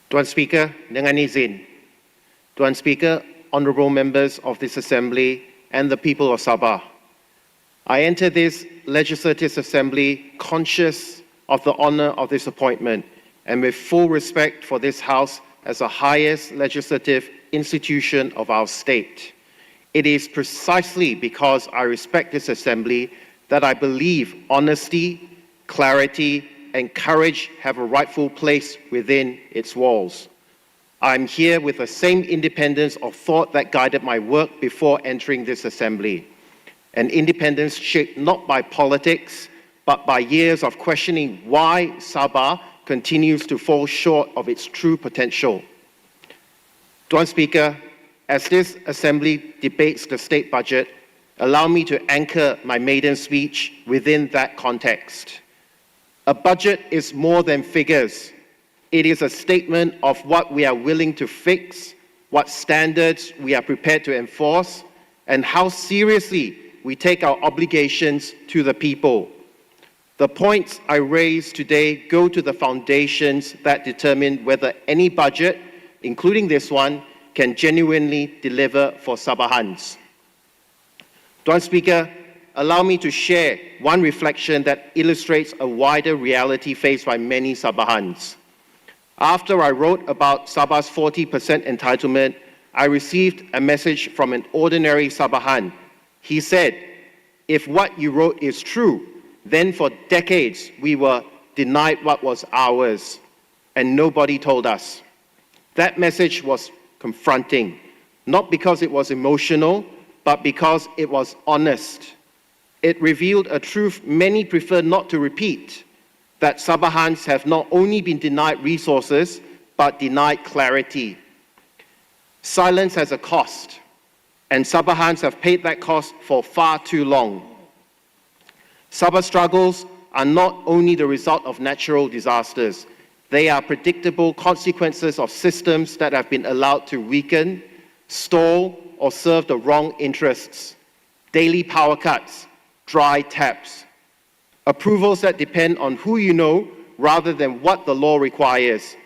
Tuan Speaker, dengan izin. Tuan Speaker, honourable members of this Assembly and the people of Sabah, I enter this Legislative Assembly conscious of the honour of this appointment and with full respect for this House as the highest legislative institution of our state. It is precisely because I respect this Assembly that I believe honesty, clarity, and courage have a rightful place within its walls. I'm here with the same independence of thought that guided my work before entering this Assembly. An independence shaped not by politics, but by years of questioning why Sabah continues to fall short of its true potential. Tuan Speaker, as this Assembly debates the state budget, allow me to anchor my maiden speech within that context. A budget is more than figures. It is a statement of what we are willing to fix, what standards we are prepared to enforce, and how seriously we take our obligations to the people. The points I raise today go to the foundations that determine whether any budget, including this one, can genuinely deliver for Sabahans. Tuan Speaker, allow me to share one reflection that illustrates a wider reality faced by many Sabahans. After I wrote about Sabah's 40% entitlement, I received a message from an ordinary Sabahan. He said, "If what you wrote is true, then for decades we were denied what was ours, and nobody told us." That message was confronting, not because it was emotional, but because it was honest. It revealed a truth many prefer not to repeat, that Sabahans have not only been denied resources, but denied clarity. Silence has a cost, and Sabahans have paid that cost for far too long. Sabah's struggles are not only the result of natural disasters, they are predictable consequences of systems that have been allowed to weaken, stall, or serve the wrong interests. Daily power cuts, dry taps, approvals that depend on who you know rather than what the law requires,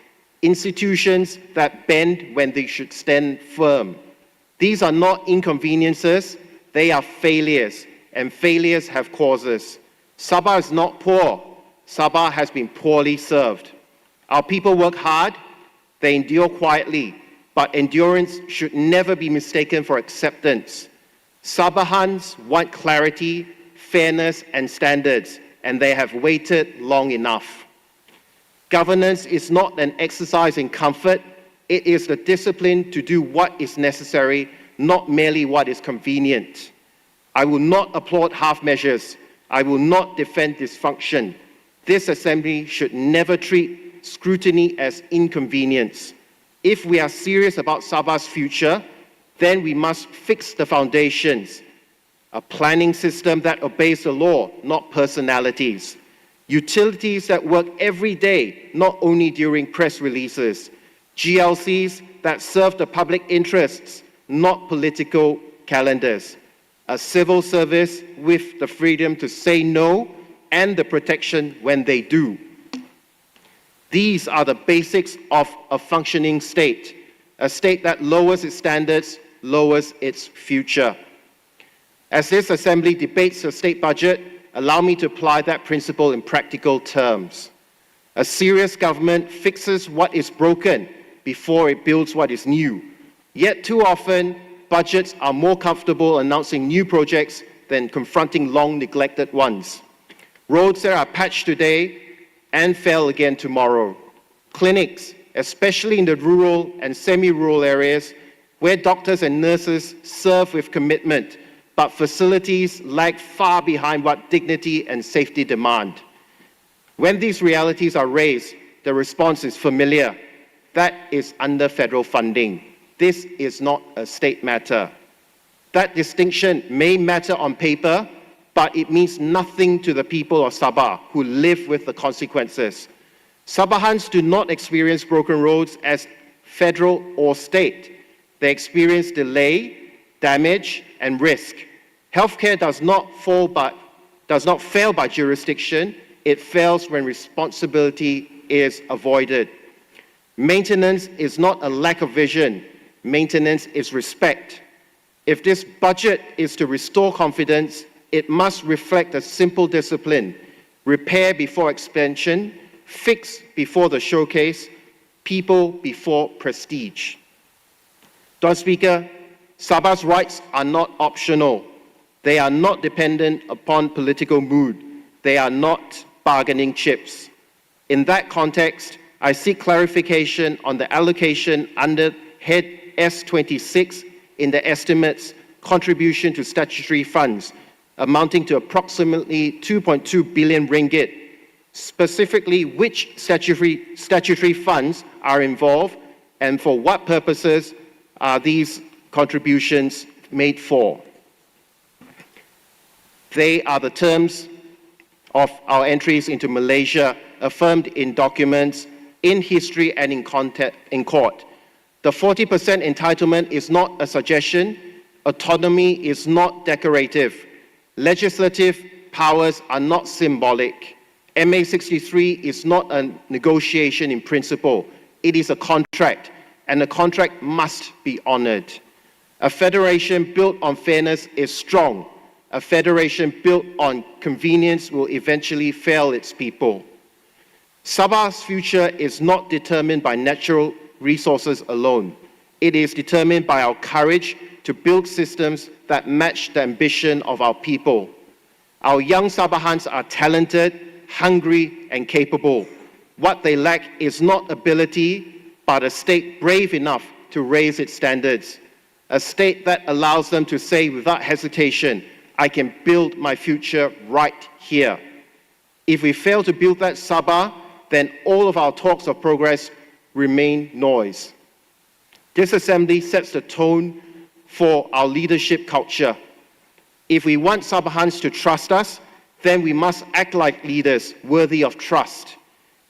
institutions that bend when they should stand firm. These are not inconveniences, they are failures, and failures have causes. Sabah is not poor, Sabah has been poorly served. Our people work hard, they endure quietly, but endurance should never be mistaken for acceptance. Sabahans want clarity, fairness, and standards, and they have waited long enough. Governance is not an exercise in comfort, it is the discipline to do what is necessary, not merely what is convenient. I will not applaud half measures, I will not defend dysfunction. This Assembly should never treat scrutiny as inconvenience. If we are serious about Sabah's future, then we must fix the foundations. A planning system that obeys the law, not personalities. Utilities that work every day, not only during press releases. GLCs that serve the public interests, not political calendars. A civil service with the freedom to say no and the protection when they do. These are the basics of a functioning state. A state that lowers its standards, lowers its future. As this Assembly debates the state budget, allow me to apply that principle in practical terms. A serious government fixes what is broken before it builds what is new. Yet too often, budgets are more comfortable announcing new projects than confronting long-neglected ones. Roads that are patched today and fail again tomorrow. Clinics, especially in the rural and semi-rural areas, where doctors and nurses serve with commitment, but facilities lag far behind what dignity and safety demand. When these realities are raised, the response is familiar. That is under federal funding. This is not a state matter. That distinction may matter on paper, but it means nothing to the people of Sabah who live with the consequences. Sabahans do not experience broken roads as federal or state. They experience delay, damage, and risk. Healthcare does not fail by jurisdiction, it fails when responsibility is avoided. Maintenance is not a lack of vision. Maintenance is respect. If this budget is to restore confidence, it must reflect a simple discipline: repair before expansion, fix before the showcase, people before prestige. Mr. Speaker, Sabah's rights are not optional. They are not dependent upon political mood. They are not bargaining chips. In that context, I seek clarification on the allocation under Head S26 in the estimates contribution to statutory funds, amounting to approximately 2.2 billion ringgit. Specifically, which statutory funds are involved and for what purposes are these contributions made for? They are the terms of our entries into Malaysia, affirmed in documents, in history and in court. The 40% entitlement is not a suggestion. Autonomy is not decorative. Legislative powers are not symbolic. MA 63 is not a negotiation in principle. It is a contract, and the contract must be honored. A federation built on fairness is strong. A federation built on convenience will eventually fail its people. Sabah's future is not determined by natural resources alone. It is determined by our courage to build systems that match the ambition of our people. Our young Sabahans are talented, hungry, and capable. What they lack is not ability, but a state brave enough to raise its standards. A state that allows them to say without hesitation, I can build my future right here. If we fail to build that Sabah, then all of our talks of progress remain noise. This assembly sets the tone for our leadership culture. If we want Sabahans to trust us, then we must act like leaders worthy of trust.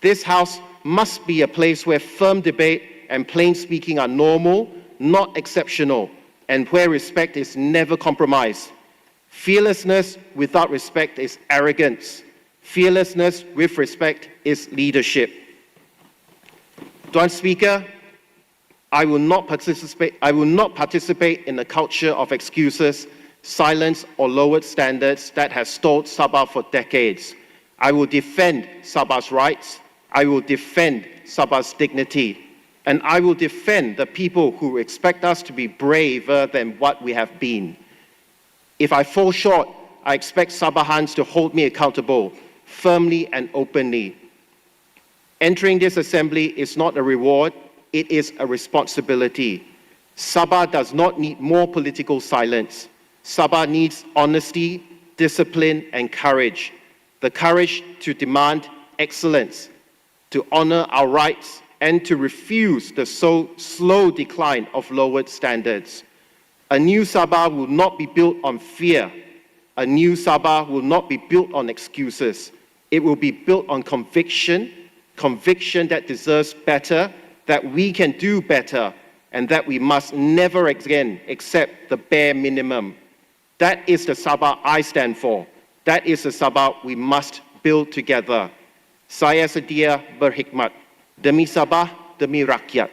This House must be a place where firm debate and plain speaking are normal, not exceptional, and where respect is never compromised. Fearlessness without respect is arrogance. Fearlessness with respect is leadership. Mr. Speaker, I will not participate in a culture of excuses, silence, or lowered standards that has stalled Sabah for decades. I will defend Sabah's rights. I will defend Sabah's dignity. And I will defend the people who expect us to be braver than what we have been. If I fall short, I expect Sabahans to hold me accountable, firmly and openly. Entering this assembly is not a reward, it is a responsibility. Sabah does not need more political silence. Sabah needs honesty, discipline, and courage. The courage to demand excellence, to honor our rights, and to refuse the slow decline of lowered standards. A new Sabah will not be built on fear. A new Sabah will not be built on excuses. It will be built on conviction, conviction that deserves better, that we can do better, and that we must never again accept the bare minimum. That is the Sabah I stand for. That is the Sabah we must build together. Saya sedia berkhidmat demi Sabah, demi rakyat.